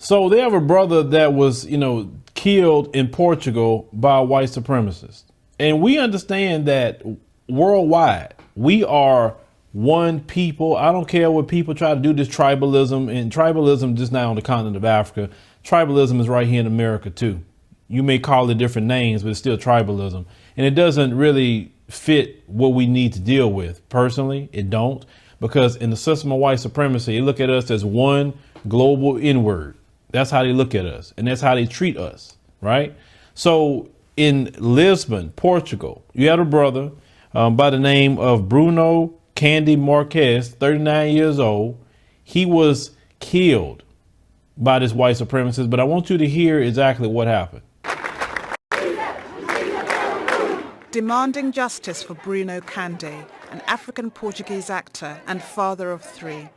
So they have a brother that was, killed in Portugal by a white supremacist. And we understand that worldwide, we are one people. I don't care what people try to do, this tribalism, and tribalism just not on the continent of Africa. Tribalism is right here in America too. You may call it different names, but it's still tribalism. And it doesn't really fit what we need to deal with. Personally, it don't, because in the system of white supremacy, they look at us as one global N-word. That's how they look at us, and that's how they treat us, right? So in Lisbon, Portugal, you had a brother by the name of Bruno Candy Marques, 39 years old. He was killed by this white supremacist, but I want you to hear exactly what happened. Demanding justice for Bruno Candy, an African Portuguese actor and father of three.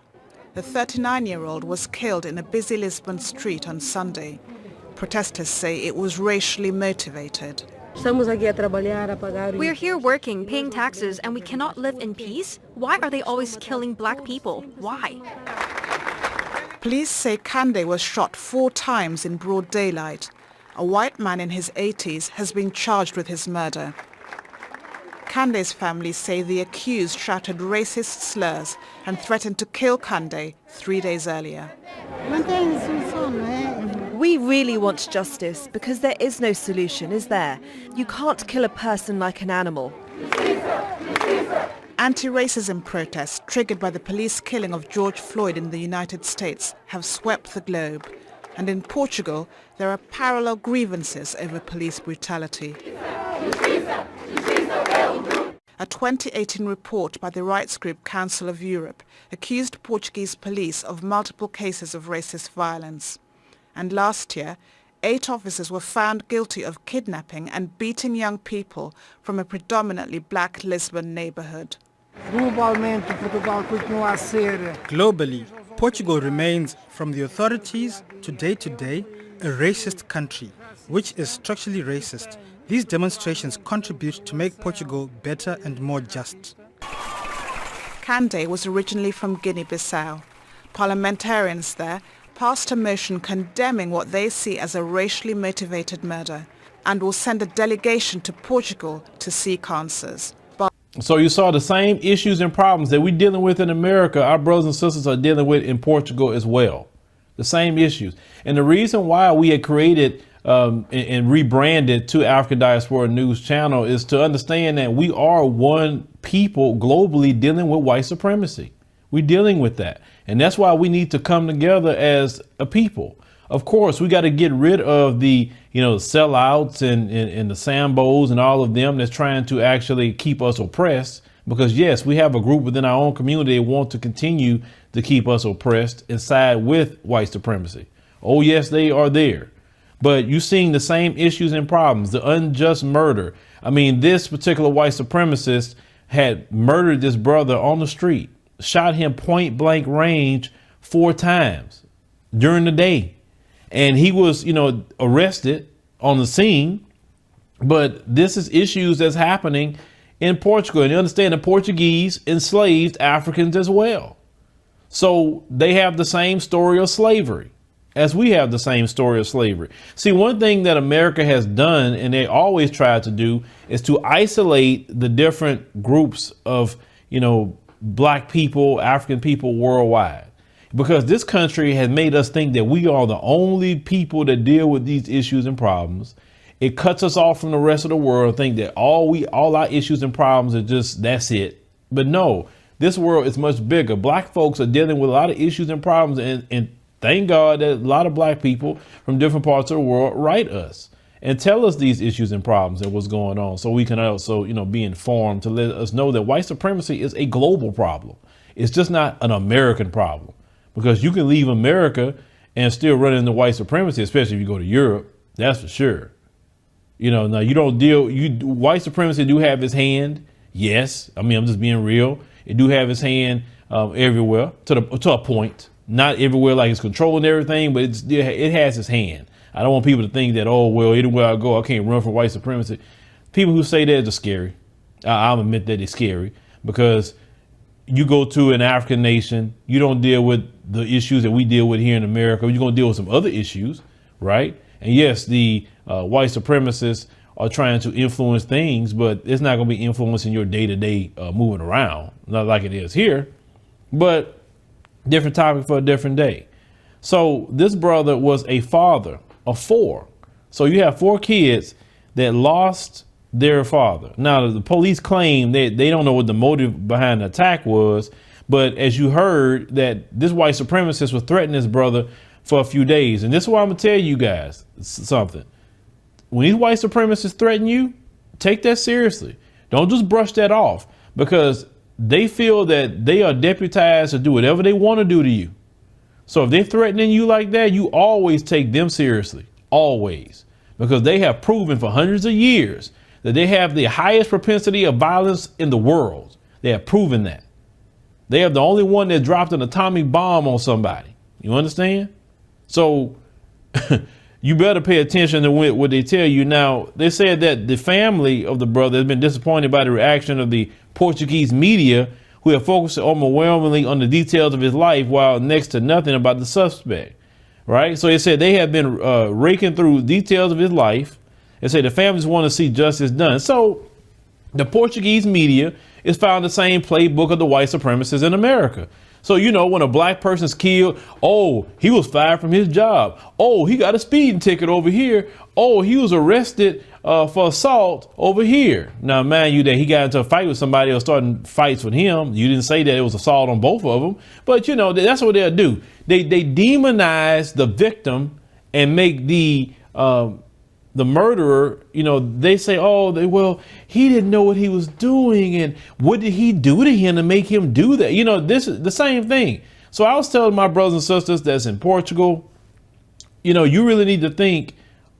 The 39-year-old was killed in a busy Lisbon street on Sunday. Protesters say it was racially motivated. We're here working, paying taxes, and we cannot live in peace? Why are they always killing black people? Why? Police say Candy was shot 4 times in broad daylight. A white man in his 80s has been charged with his murder. Candy's family say the accused shouted racist slurs and threatened to kill Candy 3 days earlier. We really want justice because there is no solution, is there? You can't kill a person like an animal. Anti-racism protests triggered by the police killing of George Floyd in the United States have swept the globe. And in Portugal, there are parallel grievances over police brutality. A 2018 report by the rights group Council of Europe accused Portuguese police of multiple cases of racist violence. And last year, 8 officers were found guilty of kidnapping and beating young people from a predominantly black Lisbon neighborhood. Globally, Portugal remains, from the authorities to day, a racist country, which is structurally racist. These demonstrations contribute to make Portugal better and more just. Candy was originally from Guinea-Bissau. Parliamentarians there passed a motion condemning what they see as a racially motivated murder and will send a delegation to Portugal to seek answers. So you saw the same issues and problems that we're dealing with in America, our brothers and sisters are dealing with in Portugal as well. The same issues. And the reason why we had created and rebranded to African Diaspora News Channel is to understand that we are one people globally dealing with white supremacy. We're dealing with that. And that's why we need to come together as a people. Of course, we got to get rid of the, sellouts and the Sambos and all of them that's trying to actually keep us oppressed. Because, yes, we have a group within our own community that want to continue to keep us oppressed and side with white supremacy. Oh, yes, they are there. But you're seeing the same issues and problems, the unjust murder. I mean, this particular white supremacist had murdered this brother on the street, shot him point blank range 4 times during the day. And he was, arrested on the scene. But this is issues that's happening in Portugal. And you understand the Portuguese enslaved Africans as well. So they have the same story of slavery as we have the same story of slavery. See, one thing that America has done, and they always try to do, is to isolate the different groups of, black people, African people worldwide. Because this country has made us think that we are the only people that deal with these issues and problems. It cuts us off from the rest of the world, think that all our issues and problems are just, that's it. But no, this world is much bigger. Black folks are dealing with a lot of issues and problems, and thank God that a lot of black people from different parts of the world write us and tell us these issues and problems and what's going on, so we can also, be informed to let us know that white supremacy is a global problem. It's just not an American problem, because you can leave America and still run into white supremacy, especially if you go to Europe. That's for sure. Now you don't white supremacy do have its hand. Yes. I mean, I'm just being real. It do have its hand everywhere to a point. Not everywhere like it's controlling everything, but it has its hand. I don't want people to think that, oh, well, anywhere I go, I can't run from white supremacy. People who say that are scary. I'll admit that it's scary, because you go to an African nation, you don't deal with the issues that we deal with here in America. You're going to deal with some other issues, right? And yes, the white supremacists are trying to influence things, but it's not going to be influencing your day-to-day moving around, not like it is here. But different topic for a different day. So this brother was a father of 4. So you have 4 kids that lost their father. Now, the police claim that they don't know what the motive behind the attack was. But as you heard, that this white supremacist was threatening his brother for a few days. And this is why I'm going to tell you guys something. When these white supremacists threaten you, take that seriously. Don't just brush that off, because they feel that they are deputized to do whatever they want to do to you. So if they're threatening you like that, you always take them seriously, always, because they have proven for hundreds of years that they have the highest propensity of violence in the world. They have proven that. They are the only one that dropped an atomic bomb on somebody. You understand? So you better pay attention to what they tell you. Now, they said that the family of the brother has been disappointed by the reaction of the Portuguese media, who have focused overwhelmingly on the details of his life while next to nothing about the suspect. Right. So they said they have been raking through details of his life. They say the families want to see justice done. So the Portuguese media is found the same playbook of the white supremacists in America. So, you know, when a black person's killed, oh, he was fired from his job. Oh, he got a speeding ticket over here. Oh, he was arrested for assault over here. Now, mind you, that he got into a fight with somebody else, starting fights with him. You didn't say that it was assault on both of them. But, you know, that's what they'll do. They demonize the victim and make the murderer, you know, they say, oh, well, he didn't know what he was doing. And what did he do to him to make him do that? You know, this is the same thing. So I was telling my brothers and sisters that's in Portugal, you know, you really need to think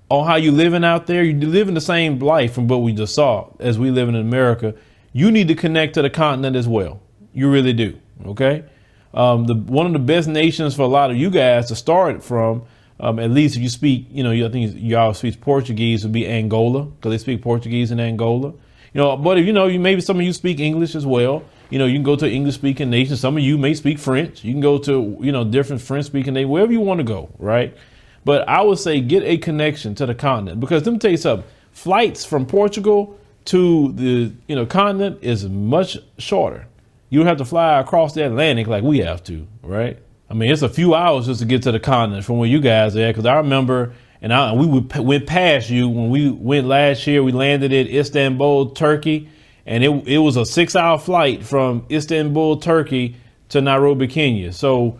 on how you living out there. You living the same life from what we just saw as we live in America. You need to connect to the continent as well. You really do. OK, one of the best nations for a lot of you guys to start from, at least if you speak, you know, I think y'all speak Portuguese, would be Angola, because they speak Portuguese in Angola. You know, but if you know, maybe some of you speak English as well. You know, you can go to an English speaking nation. Some of you may speak French. You can go to, you know, different French speaking nation, wherever you want to go. Right. But I would say get a connection to the continent, because let me tell you something. Flights from Portugal to the, you know, continent is much shorter. You don't have to fly across the Atlantic like we have to. Right. I mean, it's a few hours just to get to the continent from where you guys are at, because I remember, and we went past you when we went last year. We landed at Istanbul, Turkey, and it was a 6-hour flight from Istanbul, Turkey to Nairobi, Kenya. So,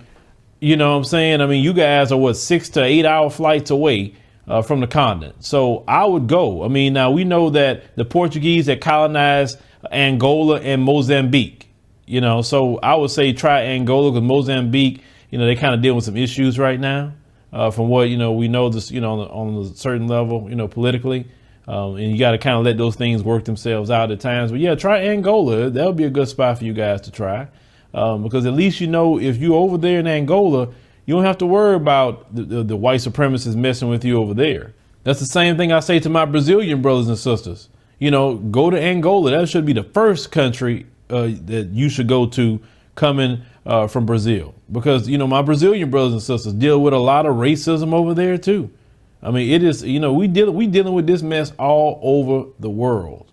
you know what I'm saying? I mean, you guys are 6 to 8 hour flights away from the continent. So I would go. I mean, now we know that the Portuguese had colonized Angola and Mozambique, you know, so I would say try Angola, because Mozambique, you know, they kind of dealing with some issues right now, from what, you know, we know this, you know, on a certain level, you know, politically, and you got to kind of let those things work themselves out at times. But yeah, try Angola. That would be a good spot for you guys to try, because at least, you know, if you're over there in Angola, you don't have to worry about the white supremacists messing with you over there. That's the same thing I say to my Brazilian brothers and sisters. You know, go to Angola. That should be the first country that you should go to coming from Brazil, because, you know, my Brazilian brothers and sisters deal with a lot of racism over there too. I mean, it is, you know, we dealing with this mess all over the world.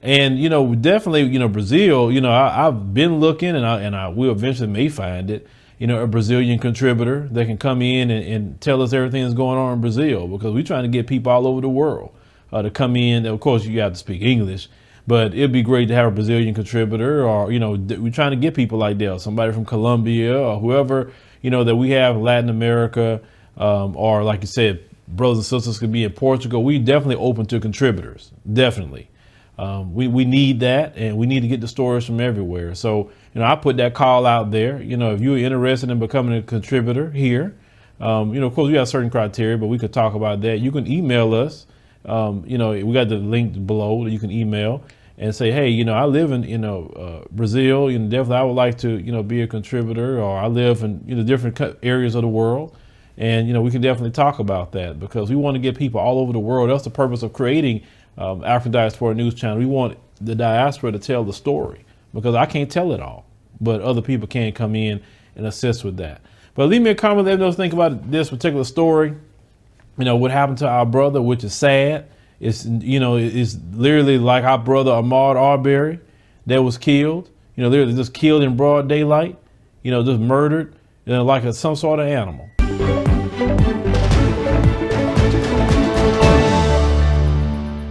And, you know, definitely, you know, Brazil, you know, I've been looking, and I will eventually may find it, you know, a Brazilian contributor that can come in and tell us everything that's going on in Brazil, because we're trying to get people all over the world to come in. Of course, you have to speak English, but it'd be great to have a Brazilian contributor, or, you know, we're trying to get people like that, somebody from Colombia or whoever, you know, that we have in Latin America, or like you said, brothers and sisters could be in Portugal. We definitely open to contributors. Definitely. We need that, and we need to get the stories from everywhere. So, you know, I put that call out there. You know, if you're interested in becoming a contributor here, you know, of course we have certain criteria, but we could talk about that. You can email us. You know, we got the link below that you can email and say, hey, you know, I live in, you know, Brazil, you know, definitely I would like to, you know, be a contributor, or I live in, you know, different areas of the world. And, you know, we can definitely talk about that, because we want to get people all over the world. That's the purpose of creating African Diaspora News Channel. We want the diaspora to tell the story, because I can't tell it all. but other people can come in and assist with that. But leave me a comment, let me know what you think about this particular story. You know, what happened to our brother, which is sad. It's, you know, it's literally like our brother Ahmaud Arbery that was killed, you know, literally just killed in broad daylight, you know, just murdered, you know, like some sort of animal.